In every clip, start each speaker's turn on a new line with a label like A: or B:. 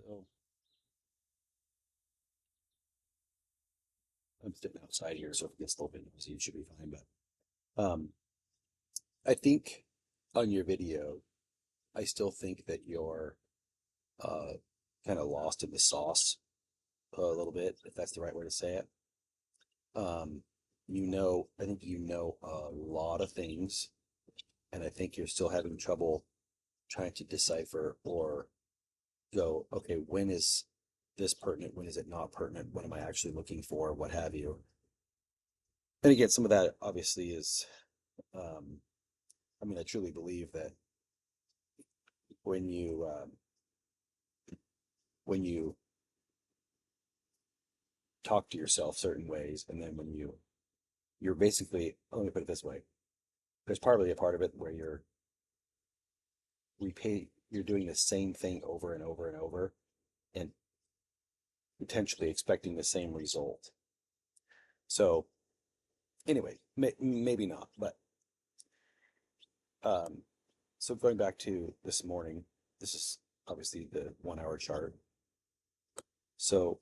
A: So I'm sitting outside here, so if it gets a little bit noisy, it should be fine. But I think on your video, I still think that you're uh, kind of lost in the sauce a little bit, if that's the right way to say it. Um, I think you know a lot of things, and I think you're still having trouble trying to decipher or go, okay, when is this pertinent? When is it not pertinent? What am I actually looking for? What have you? And again, some of that obviously is um, I truly believe that when you when you talk to yourself certain ways, and then when you're basically, let me put it this way, there's probably a part of it where you're doing the same thing over and over and over, and potentially expecting the same result. So anyway, maybe not, but um, so going back to this morning, this is obviously the 1 hour chart. So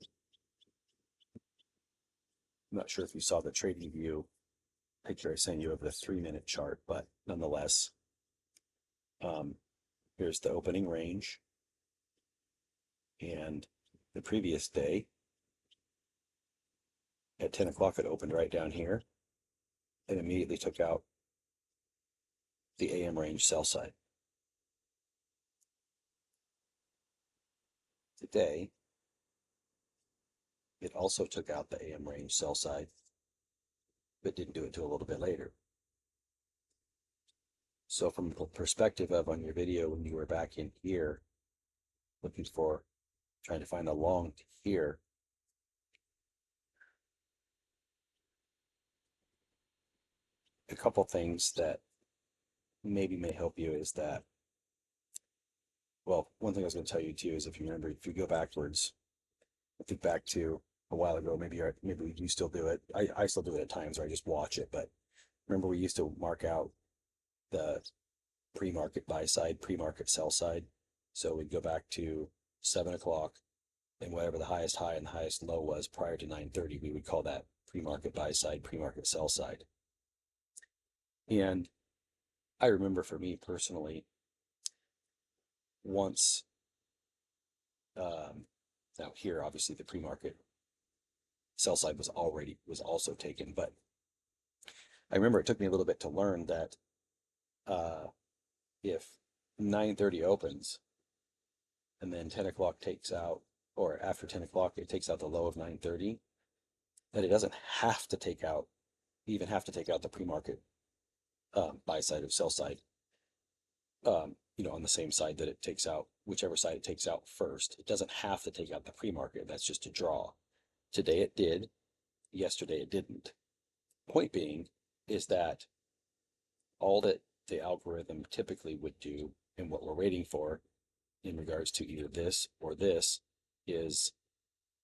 A: I'm not sure if you saw the trading view picture I sent you of the 3 minute chart, but nonetheless, um, here's the opening range. And the previous day at 10 o'clock, it opened right down here and immediately took out the AM range sell side. Today, it also took out the AM range sell side, but didn't do it till a little bit later. So from the perspective of on your video, when you were back in here, looking for, trying to find a long to here, a couple things that maybe may help you is that, well, one thing I was going to tell you too is if you remember, if you go backwards, I think back to a while ago, maybe you still do it. I still do it at times, or I just watch it. But remember, we used to mark out the pre-market buy side, pre-market sell side. So we'd go back to 7 o'clock, and whatever the highest high and the highest low was prior to 9:30, we would call that pre-market buy side, pre-market sell side. And I remember for me personally, once now here, obviously the pre-market sell side was also taken, but I remember it took me a little bit to learn that uh, if 9:30 opens and then 10 o'clock takes out, or after 10 o'clock, it takes out the low of 9:30, that it doesn't have to take out, even have to take out the pre-market buy side of sell side, on the same side that it takes out, whichever side it takes out first. It doesn't have to take out the pre-market. That's just a draw. Today it did. Yesterday it didn't. Point being is that all that the algorithm typically would do and what we're waiting for in regards to either this or this is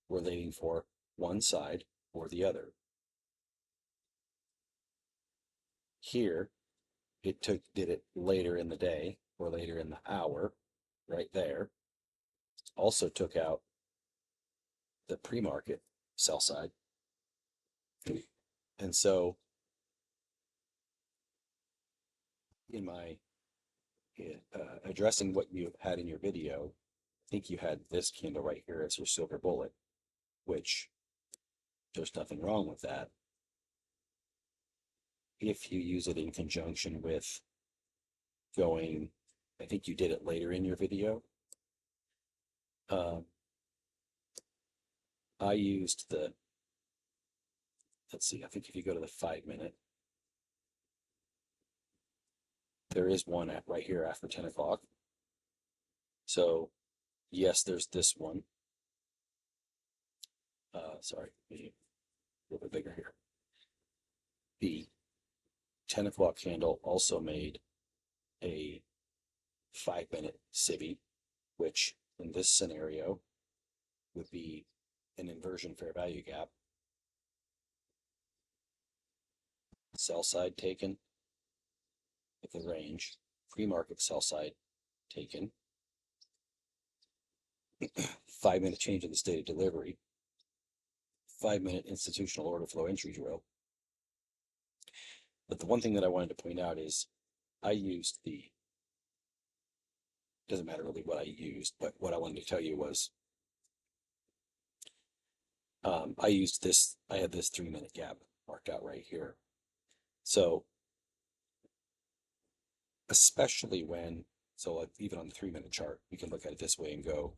A: we're waiting for one side or the other. Here, did it later in the day or later in the hour, right there. Also took out the pre-market sell side. And so in my addressing what you had in your video, I think you had this candle right here as your silver bullet, which there's nothing wrong with that if you use it in conjunction with going, I think you did it later in your video. I used let's see, I think if you go to the 5 minute, there is one at right here after 10 o'clock. So yes, there's this one. Sorry, a little bit bigger here. The 10 o'clock candle also made a 5 minute CIVI, which in this scenario would be an inversion fair value gap. Sell side taken with the range, pre-market sell side taken. 5-minute change in the state of delivery, 5-minute institutional order flow entry drill. But the one thing that I wanted to point out is I used doesn't matter really what I used, but what I wanted to tell you was I used this, I had this 3-minute gap marked out right here. So especially when, so like even on the 3-minute chart, we can look at it this way and go,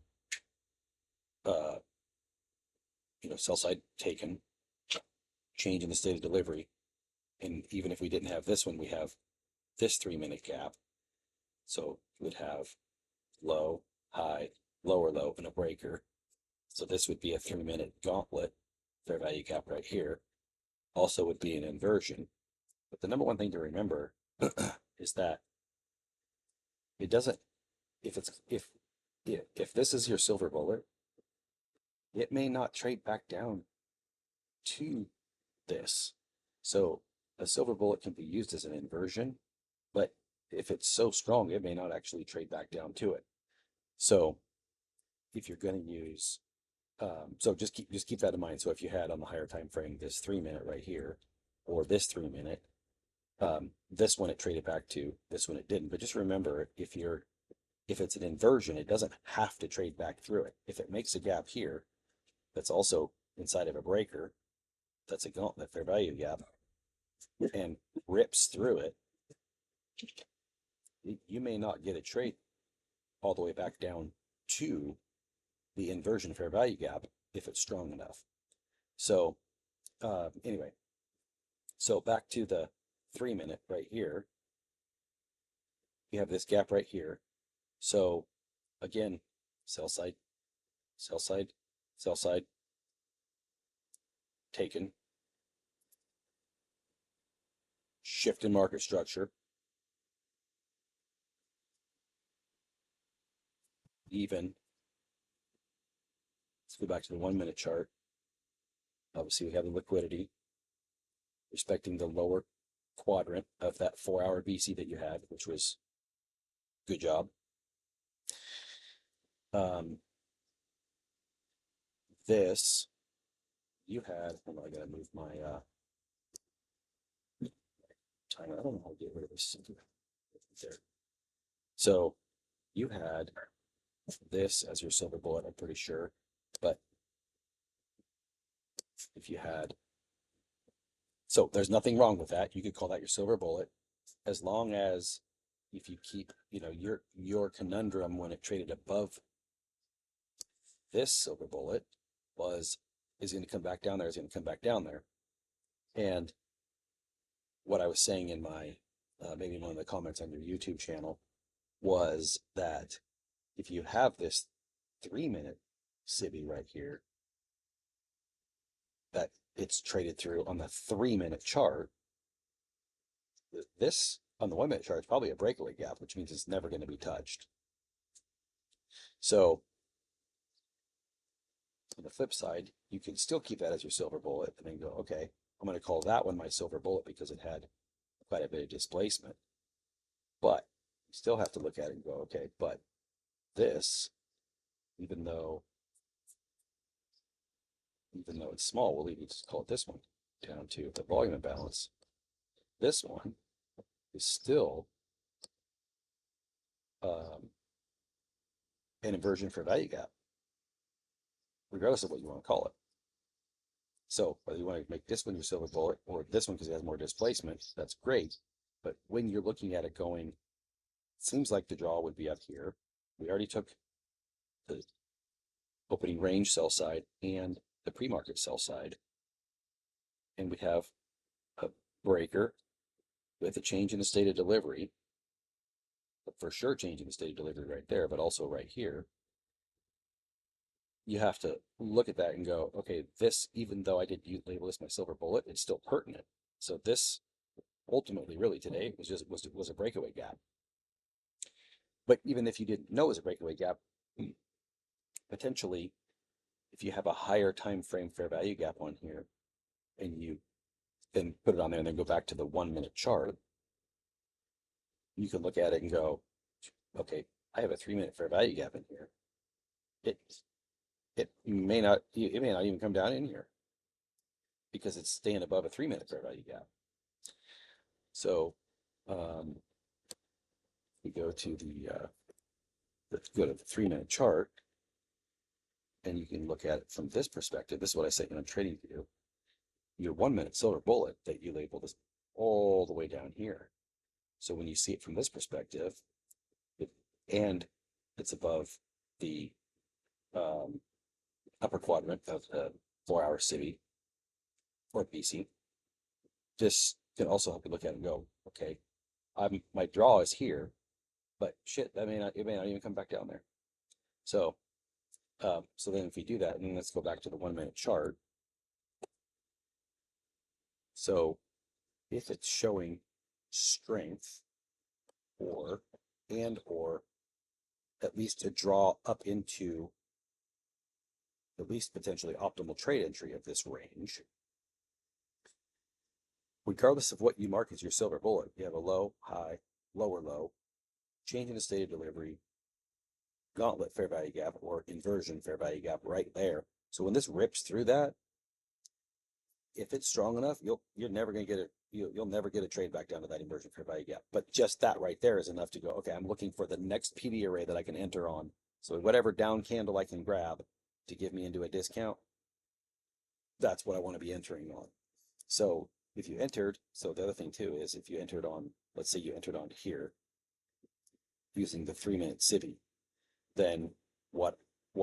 A: sell side taken, change in the state of delivery. And even if we didn't have this one, we have this 3-minute gap. So we would have low, high, lower low, and a breaker. So this would be a 3-minute gauntlet, fair value gap right here. Also would be an inversion. But the number one thing to remember is that it doesn't, if this is your silver bullet, it may not trade back down to this. So a silver bullet can be used as an inversion, but if it's so strong, it may not actually trade back down to it. So if you're going to use, so just keep that in mind. So if you had on the higher time frame this 3-minute right here, or this 3-minute, this one it traded back to, this one it didn't. But just remember, if it's an inversion, it doesn't have to trade back through it. If it makes a gap here, that's also inside of a breaker, that's a gauntlet fair value gap, and rips through it, you may not get a trade all the way back down to the inversion fair value gap if it's strong enough. So anyway, so back to the 3-minute right here, you have this gap right here. So again, sell side, sell side, sell side, taken, shift in market structure, even. Let's go back to the 1-minute chart. Obviously, we have the liquidity respecting the lower quadrant of that 4-hour BC that you had, which was good job. This you had, hold on, I gotta move my timer. I don't know how to get rid of this there. So you had this as your silver bullet, I'm pretty sure. But if you had, so there's nothing wrong with that. You could call that your silver bullet, as long as if you keep, your conundrum when it traded above this silver bullet is going to come back down there, is going to come back down there. And what I was saying in my, maybe one of the comments on your YouTube channel was that if you have this 3-minute SIBI right here, that it's traded through on the 3-minute chart, this on the 1-minute chart is probably a breakaway gap, which means it's never going to be touched. So on the flip side, you can still keep that as your silver bullet and then go, okay, I'm going to call that one my silver bullet because it had quite a bit of displacement. But you still have to look at it and go, okay, but this, even though it's small, we'll even just call it this one down to the volume imbalance. This one is still an inversion for value gap, regardless of what you want to call it. So whether you want to make this one your silver bullet or this one because it has more displacement, that's great. But when you're looking at it going, it seems like the draw would be up here. We already took the opening range sell side and the pre-market sell side. And we have a breaker with a change in the state of delivery, but for sure change in the state of delivery right there, but also right here. You have to look at that and go, okay, this, even though I did label this my silver bullet, it's still pertinent. So this ultimately really today was a breakaway gap. But even if you didn't know it was a breakaway gap, potentially if you have a higher time frame fair value gap on here and you then put it on there and then go back to the 1-minute chart, you can look at it and go, okay, I have a 3-minute fair value gap in here. it it may not even come down in here because it's staying above a 3-minute fair value gap. So we go to go to the 3-minute chart, and you can look at it from this perspective. This is what I say in Trading View. Your 1-minute silver bullet that you labeled is all the way down here. So when you see it from this perspective, and it's above the upper quadrant of the 4-hour CIVI or BC, this can also help you look at it and go, okay, my draw is here, but shit, it may not even come back down there. So then if we do that, and then let's go back to the 1-minute chart. So if it's showing strength or at least a draw up into at least potentially optimal trade entry of this range, regardless of what you mark as your silver bullet, you have a low, high, lower low, change in the state of delivery, gauntlet fair value gap, or inversion fair value gap right there. So when this rips through that, if it's strong enough, you're never going to get it. You'll never get a trade back down to that inversion fair value gap. But just that right there is enough to go, okay, I'm looking for the next PD array that I can enter on. So whatever down candle I can grab to give me into a discount, that's what I want to be entering on. So if you entered, so the other thing too is if you entered on, let's say you entered on here using the 3-minute CIVI, then what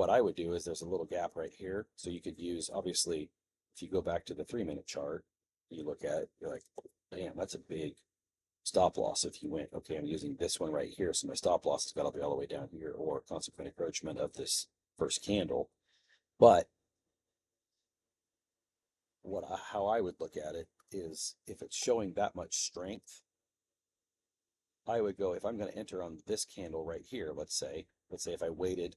A: I would do is there's a little gap right here. So you could use, obviously, if you go back to the 3-minute chart, you look at it, you're like, damn, that's a big stop loss. If you went, okay, I'm using this one right here, so my stop loss has got to be all the way down here, or consequent encroachment of this first candle. But how I would look at it is if it's showing that much strength, I would go, if I'm going to enter on this candle right here, let's say if I waited,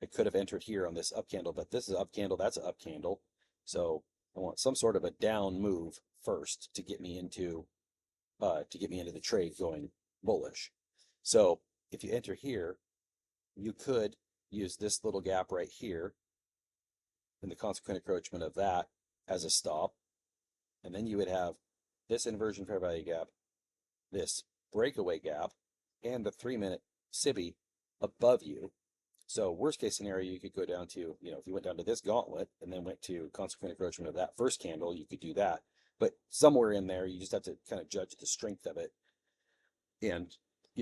A: I could have entered here on this up candle, but this is up candle, that's an up candle. So I want some sort of a down move first to get me into the trade going bullish. So if you enter here, you could use this little gap right here and the consequent encroachment of that as a stop. And then you would have this inversion fair value gap, this breakaway gap, and the 3-minute CIVI above you. So worst case scenario, you could go down to, if you went down to this gauntlet and then went to consequent encroachment of that first candle, you could do that. But somewhere in there, you just have to kind of judge the strength of it. And,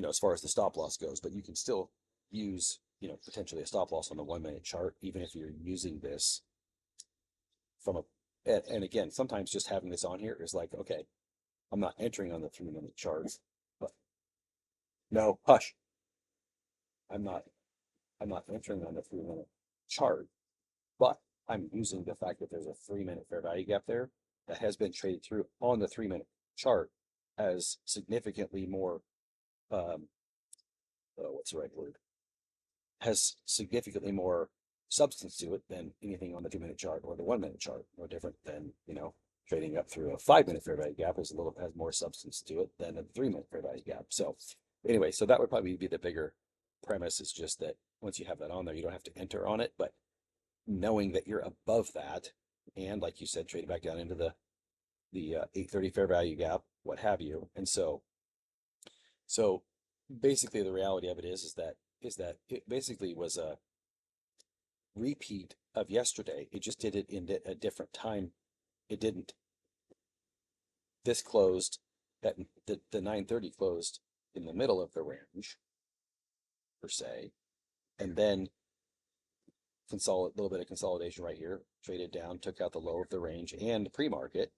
A: as far as the stop loss goes, but you can still use, potentially a stop loss on the 1-minute chart, even if you're using this and again, sometimes just having this on here is like, okay, I'm not entering on the 3-minute charts, but no, hush. I'm not entering on the 3-minute chart, but I'm using the fact that there's a 3-minute fair value gap there that has been traded through on the 3-minute chart as significantly more, what's the right word? Has significantly more substance to it than anything on the 2-minute chart or the 1-minute chart. No different than, trading up through a 5-minute fair value gap has more substance to it than a 3-minute fair value gap. So anyway, so that would probably be the bigger premise, is just that once you have that on there, you don't have to enter on it, but knowing that you're above that, and like you said, trading back down into the 830 fair value gap, what have you. And so basically the reality of it is that it basically was a repeat of yesterday. It just did it in a different time. It didn't. This closed at the 930 closed in the middle of the range, per se, and then a little bit of consolidation right here, traded down, took out the low of the range and pre-market.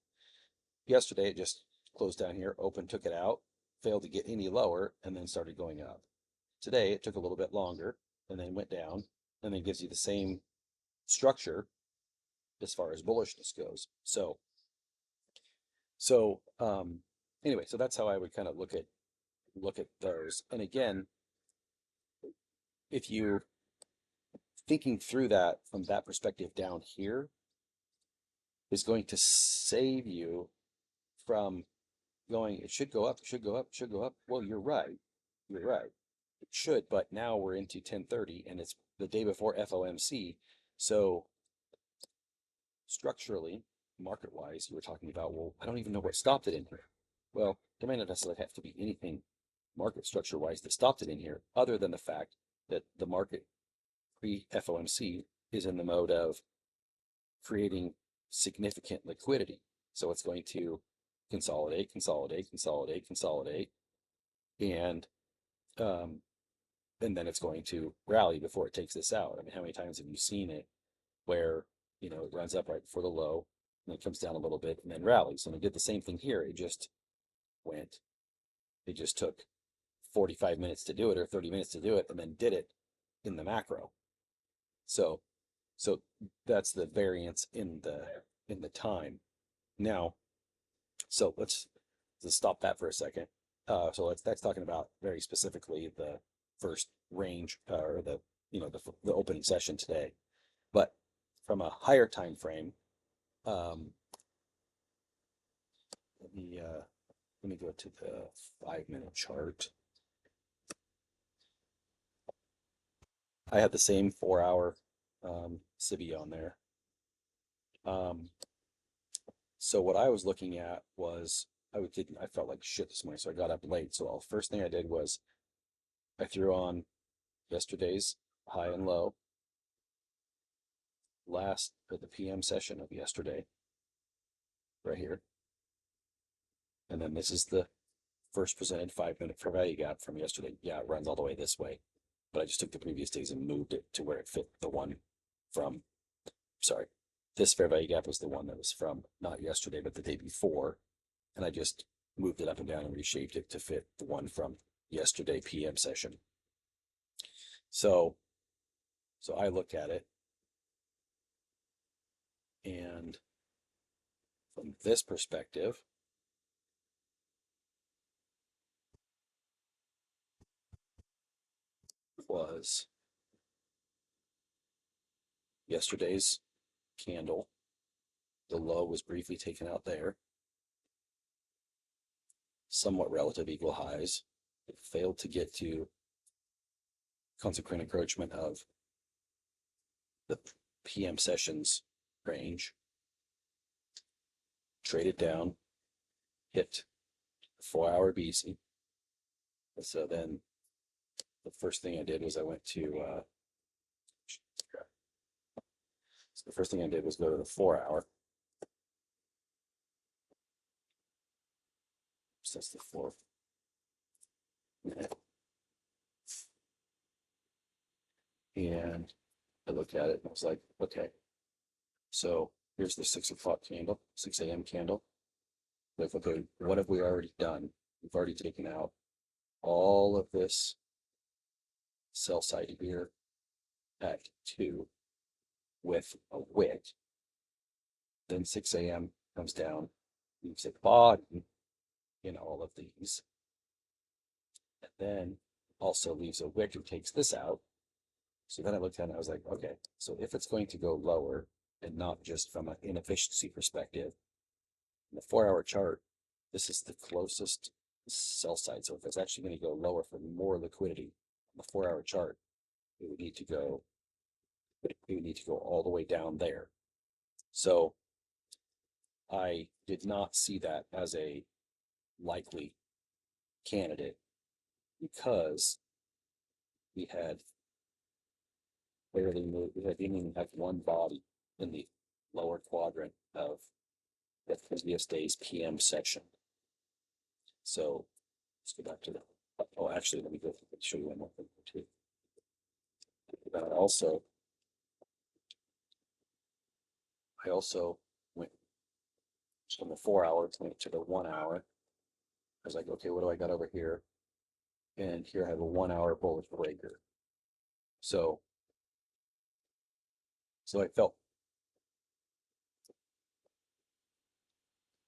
A: Yesterday it just closed down here, open, took it out, failed to get any lower, and then started going up. Today it took a little bit longer and then went down, and then gives you the same structure as far as bullishness goes. So anyway, so that's how I would kind of look at those. And again, if you thinking through that from that perspective down here is going to save you from going, it should go up, it should go up, it should go up. Well, you're right. It should, but now we're into 1030 and it's the day before FOMC. So structurally, market wise, you were talking about, well, I don't even know what stopped it in here. Well, there may not necessarily have to be anything market structure wise that stopped it in here, other than the fact that the market pre FOMC is in the mode of creating significant liquidity. So it's going to consolidate, consolidate, consolidate, consolidate, and um, and then it's going to rally before it takes this out. I mean, how many times have you seen it where, you know, it runs up right before the low and then comes down a little bit and then rallies? And it did the same thing here. It just took 45 minutes to do it or 30 minutes to do it and then did it in the macro. So that's the variance in the time. Now, so let's stop that for a second. So that's talking about very specifically the first range or the opening session today. But from a higher time frame, let me go to the 5-minute chart. I had the same 4-hour CIBI on there. So what I was looking at was I felt like shit this morning, so I got up late. So the first thing I did was I threw on yesterday's high and low for the PM session of yesterday, right here. And then this is the first presented 5-minute fair value gap from yesterday. Yeah, it runs all the way this way, but I just took the previous days and moved it to where it fit the one from, sorry, this fair value gap was the one that was from not yesterday, but the day before. And I just moved it up and down and reshaped it to fit the one from yesterday PM session. So I looked at it, and from this perspective, was yesterday's candle. The low was briefly taken out there. Somewhat relative equal highs. It failed to get to consequent encroachment of the PM sessions range. Traded down, hit 4-hour BC. So then the first thing I did was I went to so the first thing I did was go to the 4-hour. So that's the 4-minute. And I looked at it and I was like, okay, so here's the 6 o'clock candle, 6 a.m. candle. Like, okay, what have we already done? We've already taken out all of this sell side here at 2 with a wick. Then 6 a.m. comes down, leaves a body in all of these, and then also leaves a wick and takes this out. So then I looked at it and I was like, okay, so if it's going to go lower and not just from an inefficiency perspective, in the 4-hour chart, this is the closest sell side. So if it's actually going to go lower for more liquidity on the 4-hour chart, it would need to go all the way down there. So I did not see that as a likely candidate because we had barely moved. We didn't even have one body in the lower quadrant of the previous day's PM section. So let's go back to the, oh, actually, let me go show you one more thing too. I also went from the 4-hour to the 1-hour. I was like, okay, what do I got over here? And here I have a 1-hour bullish breaker. So I felt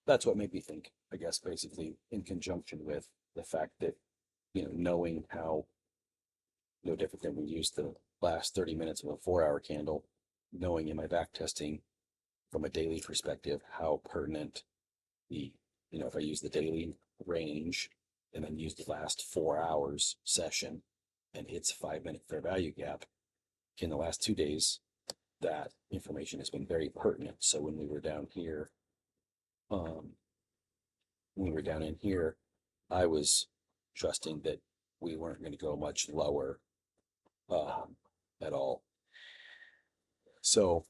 A: that's what made me think, I guess, basically in conjunction with the fact that, knowing how no different than we used the last 30 minutes of a 4-hour candle, knowing in my back testing from a daily perspective, how pertinent if I use the daily range and then use the last 4 hours session and its 5-minute fair value gap, in the last 2 days, that information has been very pertinent. So when we were down here, when we were down in here, I was trusting that we weren't going to go much lower at all. So,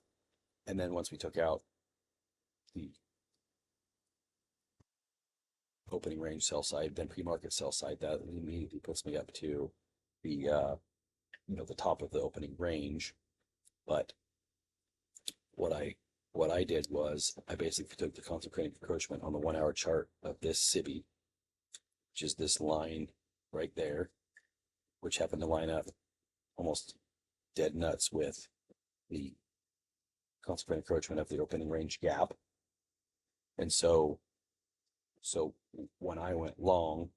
A: and then once we took out the opening range sell side, then pre-market sell side, that immediately puts me up to the the top of the opening range. But what I did was I basically took the concentrated encroachment on the 1 hour chart of this SIBI, which is this line right there, which happened to line up almost dead nuts with the concentrated encroachment of the opening range gap. And so when I went long,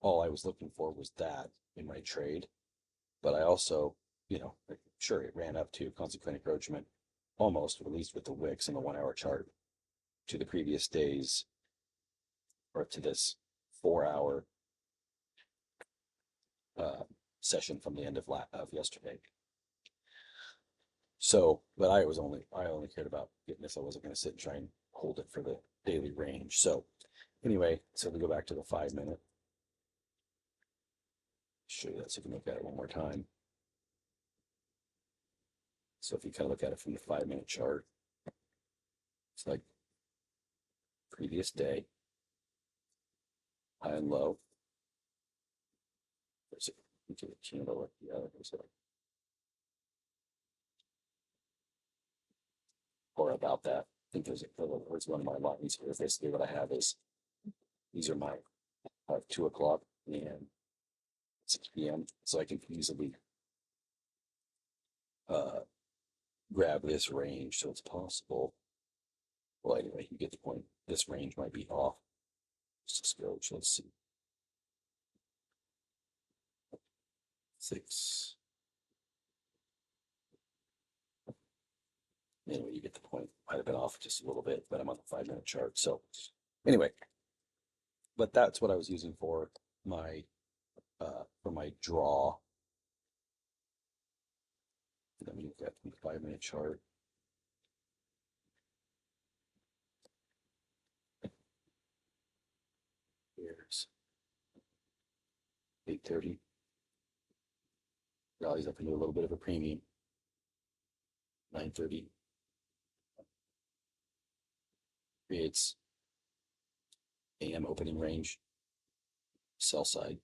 A: all I was looking for was that in my trade. But I also, sure, it ran up to consequent encroachment almost, at least with the wicks in the 1 hour chart, to the previous days, or to this 4 hour session from the end of yesterday. So, but I only cared about getting this. I wasn't going to sit and try and hold it for the daily range. So anyway, so we go back to the 5 minute. Show you that so you can look at it one more time. So if you kind of look at it from the 5 minute chart, it's like previous day, high and low. There's a candle at the other. Or about that. I think there's one of my lines here. Basically, what I have is these are my 2 o'clock and 6 p.m. So I can easily grab this range. So it's possible. Well, anyway, you get the point. This range might be off. Just go. Let's see. 6. Anyway, you get the point. Might have been off just a little bit, but I'm on the 5 minute chart. So anyway, but that's what I was using for my draw. Let me look at the 5 minute chart. Here's 8:30. Rallies up into a little bit of a premium. 9:30. Creates AM opening range. Sell side.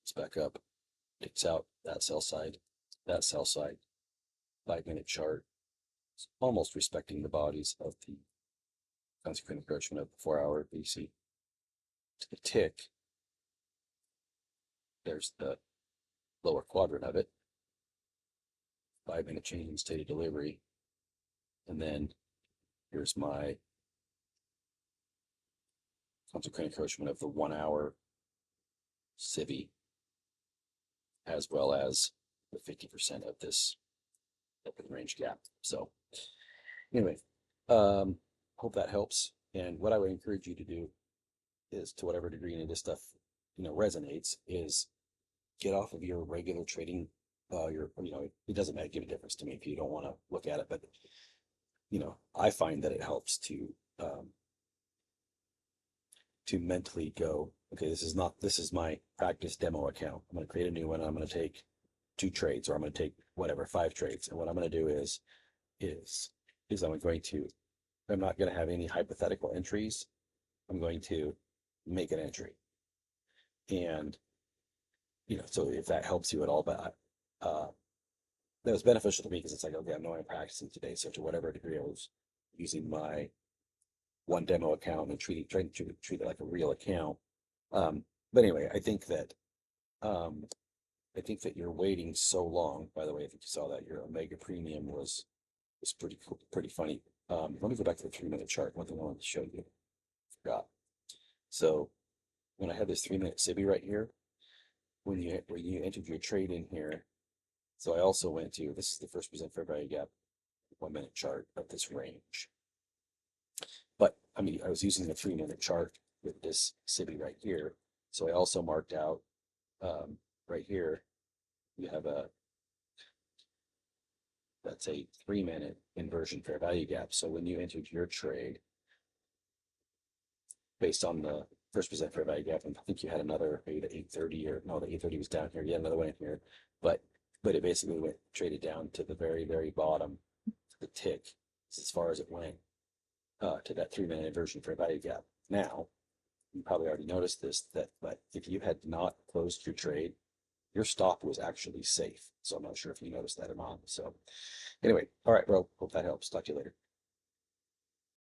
A: It's back up. Takes out that sell side. That sell side. 5 minute chart. It's almost respecting the bodies of the consequent encroachment of the 4 hour BC. To the tick, there's the lower quadrant of it. 5 minute change in state of delivery. And then here's my consequent encroachment of the 1 hour SIBI, as well as the 50% of this open range gap. So anyway, hope that helps. And what I would encourage you to do is, to whatever degree any of this stuff resonates, is get off of your regular trading. It doesn't make a difference to me if you don't want to look at it, but I find that it helps to mentally go, okay, this is my practice demo account. I'm going to create a new one. I'm going to take 2 trades, or I'm going to take 5 trades. And what I'm going to do is I'm not going to have any hypothetical entries. I'm going to make an entry. And, so if that helps you at all, but that was beneficial to me, because it's like, okay, I know I'm practicing today. So to whatever degree I was using my one demo account and trying to treat it like a real account. But anyway, I think that you're waiting so long. By the way, I think you saw that your Omega Premium was pretty cool, pretty funny. Let me go back to the 3 minute chart. One thing I wanted to show you, forgot. So when I had this 3 minute SIBI right here, when you entered your trade in here, so I also went to, this is the first percent fair value gap 1 minute chart of this range. But I mean, I was using the 3 minute chart with this SIBI right here. So I also marked out right here, you have that's a 3-minute inversion fair value gap. So when you entered your trade based on the first percent fair value gap, and I think you had another, maybe the 830, or no, the 830 was down here. You had another one in here, but it basically went traded down to the very, very bottom, to the tick, as far as it went, to that 3-minute inversion fair value gap. Now, you probably already noticed this, but if you had not closed your trade, your stop was actually safe. So I'm not sure if you noticed that or not. So anyway, all right, bro. Hope that helps. Talk to you later.